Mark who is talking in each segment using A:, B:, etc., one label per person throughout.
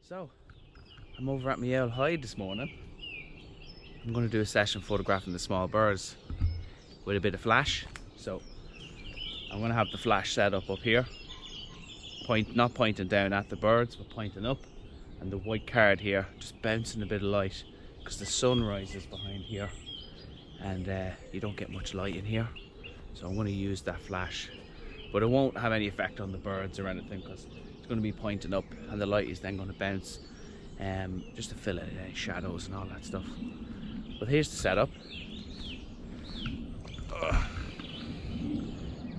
A: So, I'm over at my owl hide this morning. I'm going to do a session photographing the small birds with a bit of flash. So, I'm going to have the flash set up here. Not pointing down at the birds, but pointing up. And the white card here just bouncing a bit of light because the sun rises behind here. And you don't get much light in here. So I'm going to use that flash. But it won't have any effect on the birds or anything because it's going to be pointing up and the light is then going to bounce just to fill in any shadows and all that stuff. But here's the setup.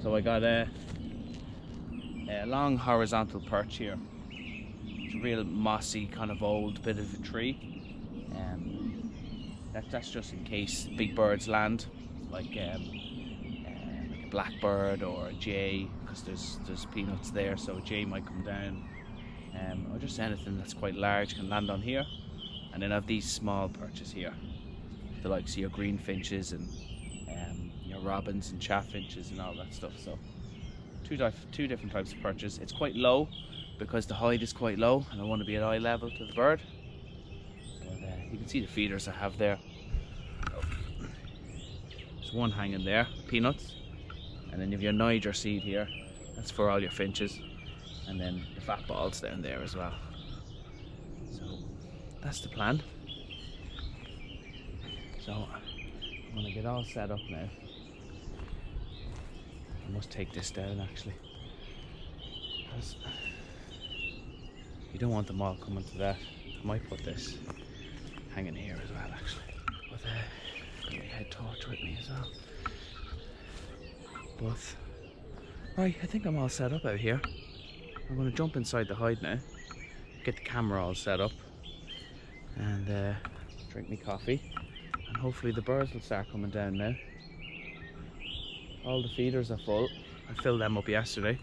A: So I got a long horizontal perch here. It's a real mossy kind of old bit of a tree. That's just in case big birds land, like a blackbird or a jay, because there's peanuts there, so a jay might come down, or just anything that's quite large can land on here. And then I have these small perches here, the likes of your green finches and your robins and chaffinches and all that stuff. So two different types of perches. It's quite low because the hide is quite low and I want to be at eye level to the bird. But you can see the feeders I have there. There's one hanging there, peanuts. And then you have your Niger seed here, that's for all your finches. And then the fat balls down there as well. So that's the plan. So I'm gonna get all set up now. I must take this down actually, because you don't want them all coming to that. I might put this hanging here as well actually. But got my head torch with me as well. But right, I think I'm all set up out here. I'm going to jump inside the hide now, get the camera all set up, and drink my coffee. And hopefully the birds will start coming down now. All the feeders are full. I filled them up yesterday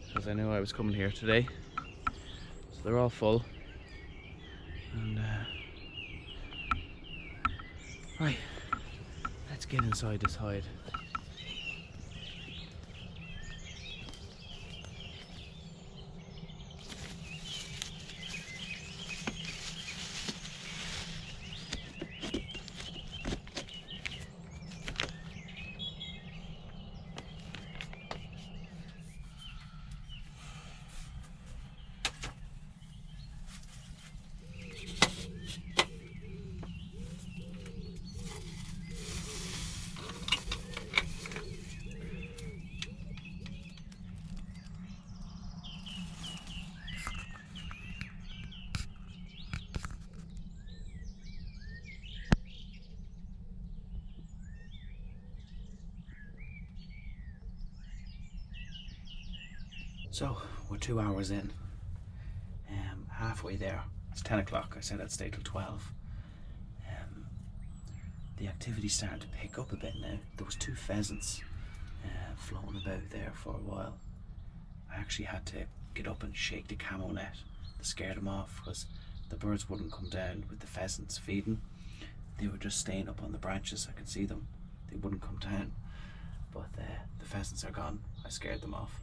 A: because I knew I was coming here today. So they're all full. And right, let's get inside this hide. So we're 2 hours in, halfway there. It's 10 o'clock, I said I'd stay till 12. The activity's starting to pick up a bit now. There was 2 pheasants floating about there for a while. I actually had to get up and shake the camo net to scare them off because the birds wouldn't come down with the pheasants feeding. They were just staying up on the branches. I could see them. They wouldn't come down. But the pheasants are gone. I scared them off.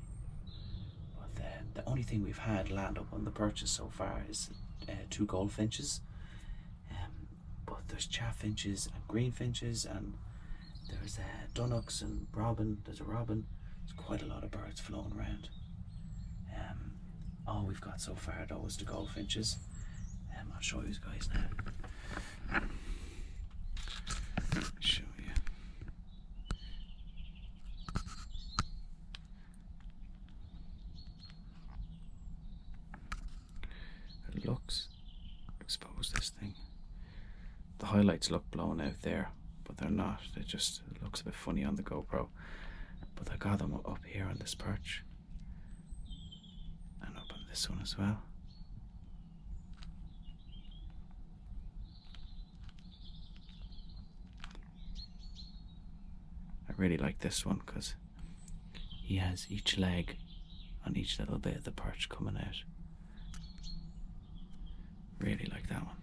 A: The only thing we've had land up on the perches so far is 2 goldfinches, but there's chaffinches and greenfinches, and there's dunnocks and robin. There's a robin. There's quite a lot of birds floating around. All we've got so far though is the goldfinches. I'll show you guys now. Show you. Looks, expose this thing. The highlights look blown out there, but they're not. It looks a bit funny on the GoPro. But I got them up here on this perch, and up on this one as well. I really like this one because he has each leg on each little bit of the perch coming out. Really like that one.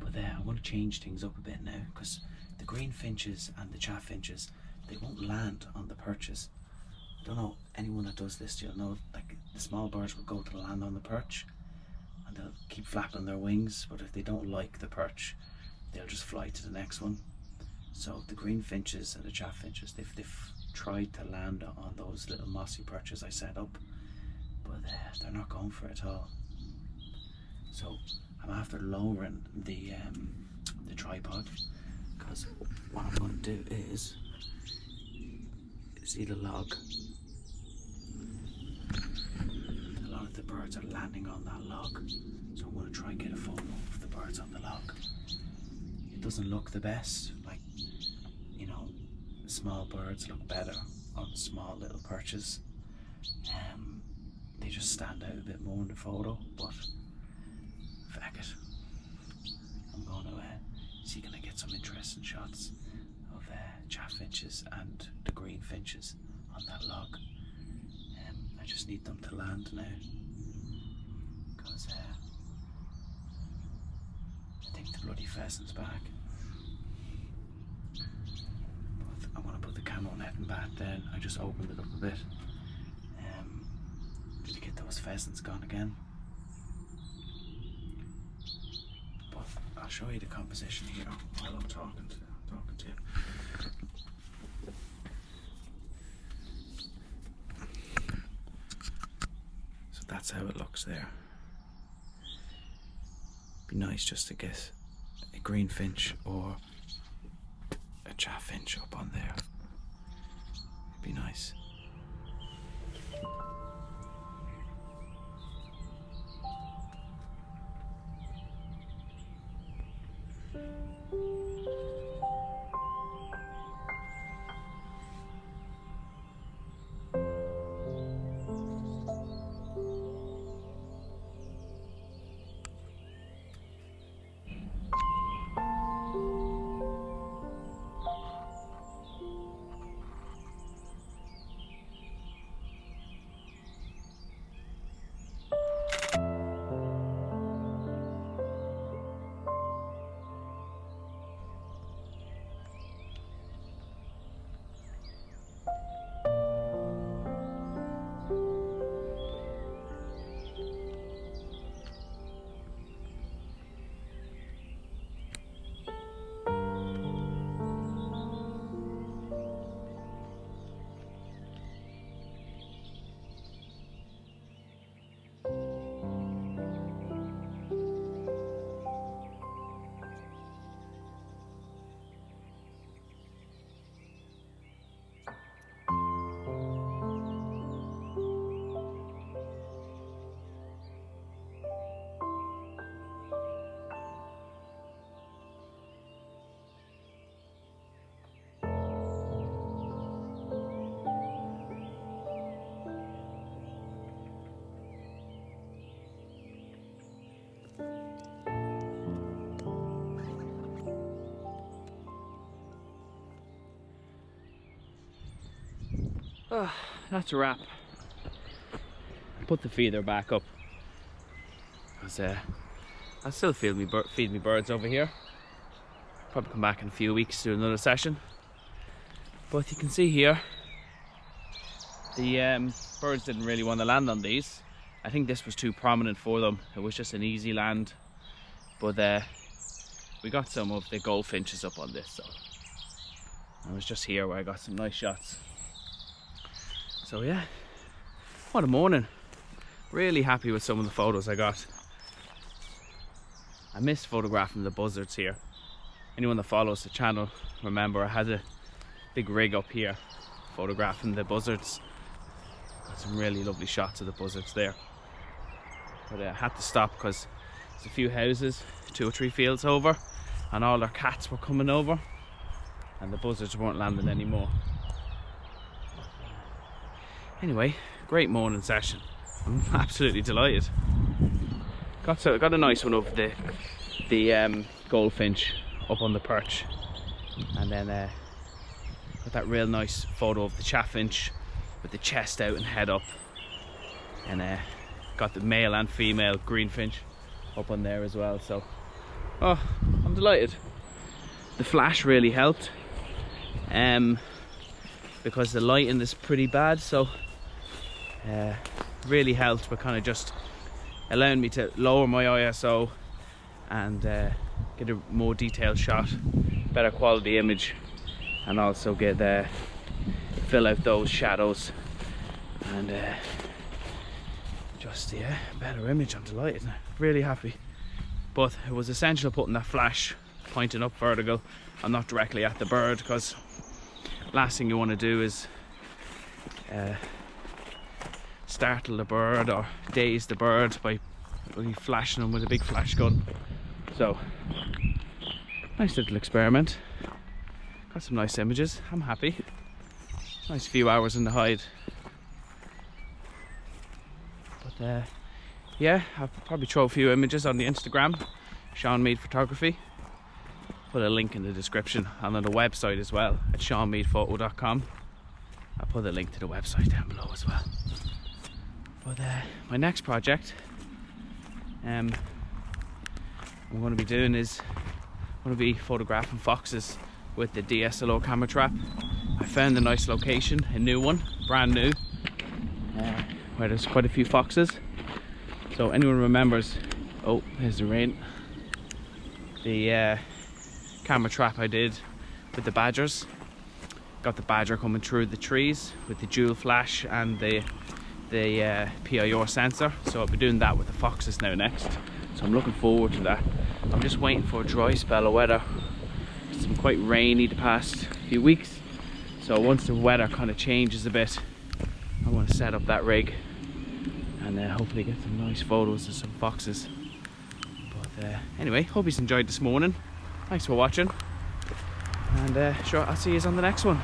A: But I want to change things up a bit now because the green finches and the chaffinches, they won't land on the perches. I don't know, anyone that does this, you'll know, like the small birds will go to land on the perch and they'll keep flapping their wings, but if they don't like the perch, they'll just fly to the next one. So the green finches and the chaffinches, they've tried to land on those little mossy perches I set up, but they're not going for it at all. So I'm after lowering the tripod, because what I'm going to do is, see the log? A lot of the birds are landing on that log, so I'm going to try and get a photo of the birds on the log. It doesn't look the best, like, you know, small birds look better on small little perches. They just stand out a bit more in the photo, but fuck it. I'm going to see can I get some interesting shots of chaffinches and the green finches on that log. I just need them to land now, because I think the bloody pheasant's back. But I'm going to put the camo netting back down. I just opened it up a bit to get those pheasants gone again. But I'll show you the composition here while I'm talking to you. So that's how it looks there. Be nice just to get a green finch or a chaffinch up on there. Be nice. Oh, that's a wrap. Put the feeder back up, because I still feed me birds over here. Probably come back in a few weeks to do another session. But you can see here, the birds didn't really want to land on these. I think this was too prominent for them. It was just an easy land. But we got some of the goldfinches up on this, so it was just here where I got some nice shots. So yeah, what a morning. Really happy with some of the photos I got. I missed photographing the buzzards here. Anyone that follows the channel, remember I had a big rig up here photographing the buzzards. Got some really lovely shots of the buzzards there. But I had to stop because there's a few houses 2 or 3 fields over, and all their cats were coming over, and the buzzards weren't landing anymore. Anyway, great morning session. I'm absolutely delighted. Got a nice one of the goldfinch up on the perch, and then got that real nice photo of the chaffinch with the chest out and head up, and got the male and female greenfinch up on there as well. So, oh, I'm delighted. The flash really helped, because the lighting is pretty bad, so really helped with kind of just allowing me to lower my ISO and get a more detailed shot, better quality image, and also get fill out those shadows and just better image. I'm delighted, really happy. But it was essential putting that flash pointing up vertical and not directly at the bird, because last thing you want to do is startle the bird or daze the bird by flashing them with a big flash gun. So nice little experiment, got some nice images, I'm happy. Nice few hours in the hide. But yeah, I'll probably throw a few images on the Instagram, Sean Mead Photography. Put a link in the description, and on the website as well at seanmeadphoto.com. I'll put a link to the website down below as well. But my next project I'm going to be doing is I'm going to be photographing foxes with the DSLR camera trap. I found a nice location, a new one, brand new, where there's quite a few foxes. So anyone remembers, oh, there's the rain, the camera trap I did with the badgers. Got the badger coming through the trees with the dual flash and the PIR sensor. So I'll be doing that with the foxes now next. So I'm looking forward to that. I'm just waiting for a dry spell of weather. It's been quite rainy the past few weeks. So once the weather kind of changes a bit, I want to set up that rig and hopefully get some nice photos of some foxes. But anyway, hope you've enjoyed this morning. Thanks for watching, and sure, I'll see you on the next one.